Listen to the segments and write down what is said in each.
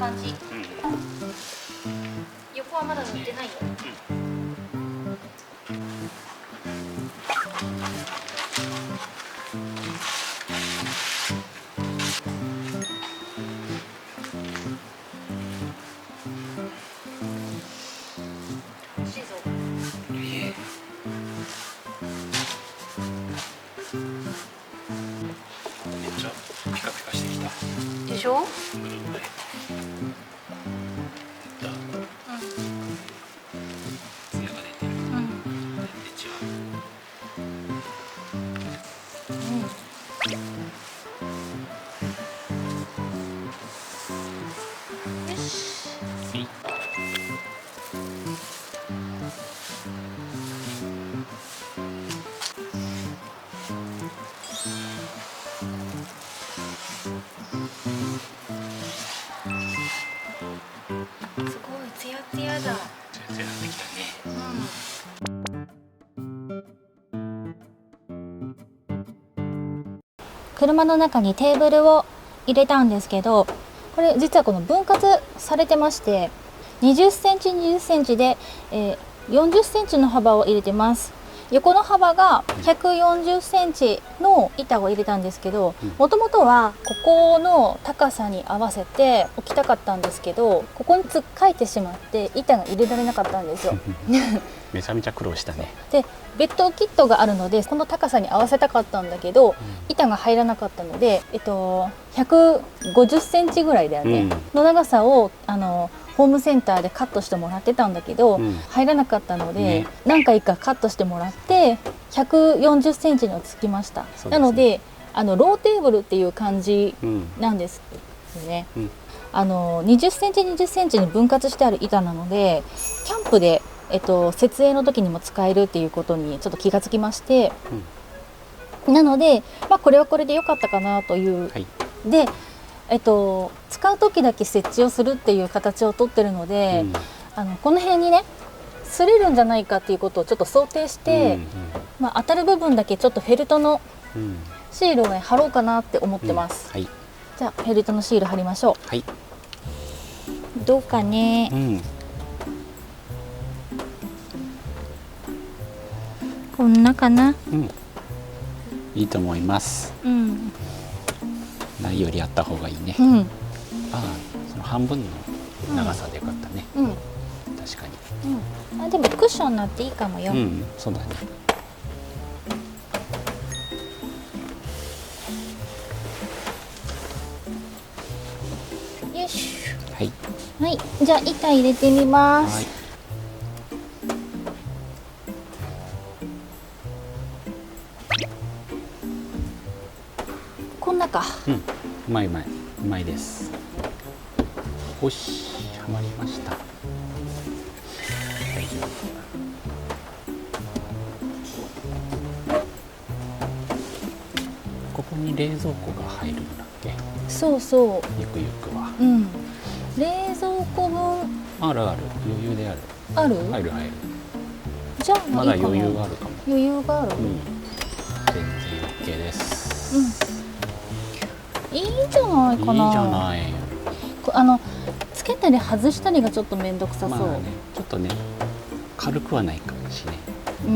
感じ。横はまだ塗ってないよ。美味しいぞ。めっちゃピカピカしてきた。でしょ？ツヤが出てる。全然違う。よし。すごいツヤツヤだ。ツヤツヤできたね。車の中にテーブルを入れたんですけど、これ実はこの分割されてまして、20センチ20センチで、40センチの幅を入れてます。横の幅が140センチの板を入れたんですけど、もともとはここの高さに合わせて置きたかったんですけど、ここにつっかえてしまって板が入れられなかったんですよ。めちゃめちゃ苦労したね。で別途キットがあるのでこの高さに合わせたかったんだけど、板が入らなかったので、150センチぐらいだよね、の長さをホームセンターでカットしてもらってたんだけど、入らなかったので、何回かカットしてもらって140センチにつきました。なのでローテーブルっていう感じなんですよね。20センチ20センチに分割してある板なので、キャンプで設営の時にも使えるっていうことにちょっと気がつきまして、なので、これはこれで良かったかなという、で、使う時だけ設置をするっていう形をとってるので、この辺にね擦れるんじゃないかっていうことをちょっと想定して、当たる部分だけちょっとフェルトのシールをね貼ろうかなって思ってます。じゃあフェルトのシール貼りましょう。どうかね。こんなかな。いいと思います。ないよりあった方がいいね。その半分の長さでよかったね。確かに。でもクッションになっていいかもよ。そうだね。よし。はい、じゃあ板入れてみます。こんなか。うまいうまいです。よし、はまりました。大丈夫。ここに冷蔵庫が入るんだっけ？そうそう。ゆくゆくは。冷蔵庫分。あるある、余裕である。ある？入る。じゃあまだ余裕があるかも。余裕がある。全然 OK です。いいんじゃないかな。いいじゃない。つけたり外したりがちょっと面倒くさそう。ちょっとね、軽くはないかもしれ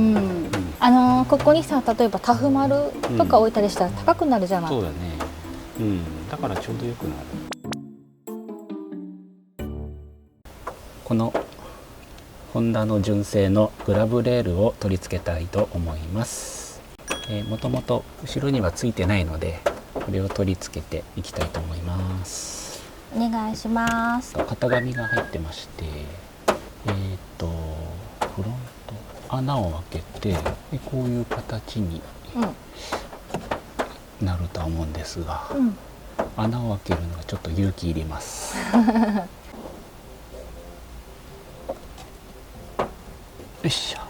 ない。ここにさ、例えばタフ丸とか置いたりしたら高くなるじゃない。そうだね。だからちょうどよくなる。このホンダの純正のグラブレールを取り付けたいと思います。もともと後ろにはついてないので、これを取り付けていきたいと思います。お願いします。型紙が入ってまして、フロント穴を開けて、でこういう形になるとは思うんですが、穴を開けるのがちょっと勇気いります。よいしょ。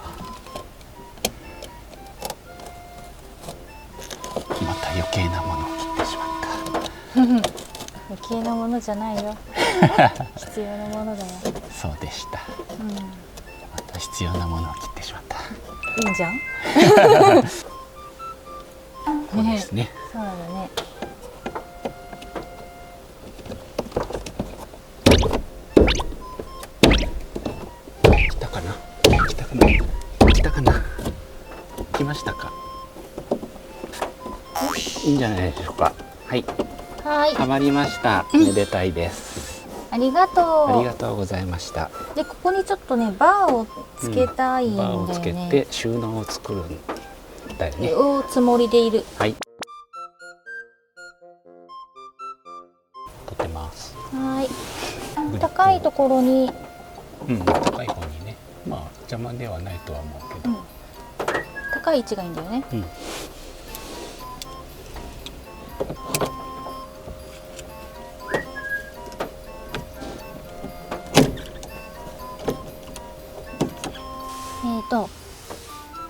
また余計なものを切ってしまった。余計なものじゃないよ。必要なものだよ。そうでした。また必要なものを切ってしまった。いいじゃん。そうですね。そうだね。したか。いいんじゃないでしょうか。はい、はい、はまりました。めでたいです。ありがとう。ありがとうございました。で、ここにちょっとね、バーをつけたいんだよバーをつけね。て収納を作るんだよね。おつもりでいる。はい。取ってます。はい。高いところに、高い方にね。まあ邪魔ではないとは思うけど。高い位置がいいんだよね。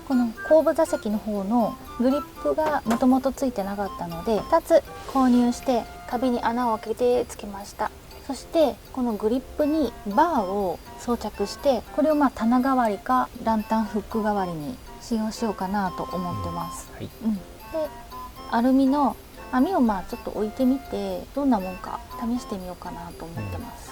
この後部座席の方のグリップがもともとついてなかったので2つ購入して壁に穴を開けてつけました。そしてこのグリップにバーを装着して、これを棚代わりかランタンフック代わりに使用しようかなと思ってます。でアルミの網をちょっと置いてみてどんなもんか試してみようかなと思ってます。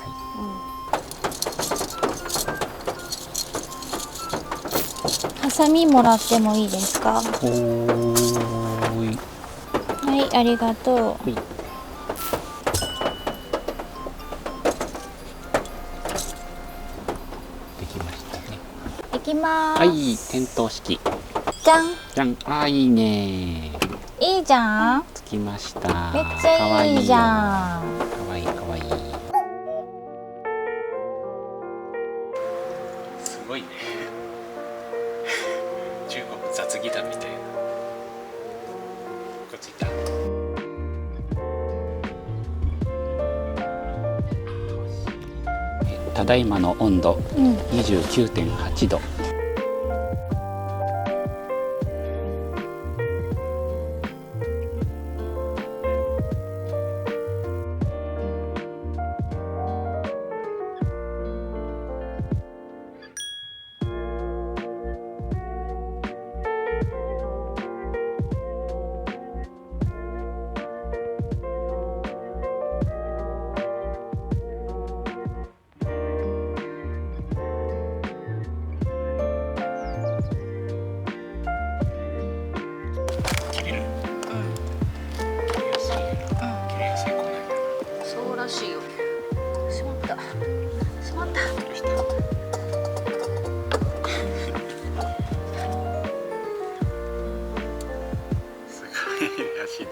ハサミもらってもいいですか？はい、ありがとう。できましたね。できます。はい、点灯式。じゃん。じゃん。あ、いいね。いいじゃん。つきました。めっちゃいいじゃん。かわいいかわいい。すごいね。中国雑技団みたいな。こっちいた。ただいまの温度、29.8度。そうらしいよ。しまった。しまった。すごい足で。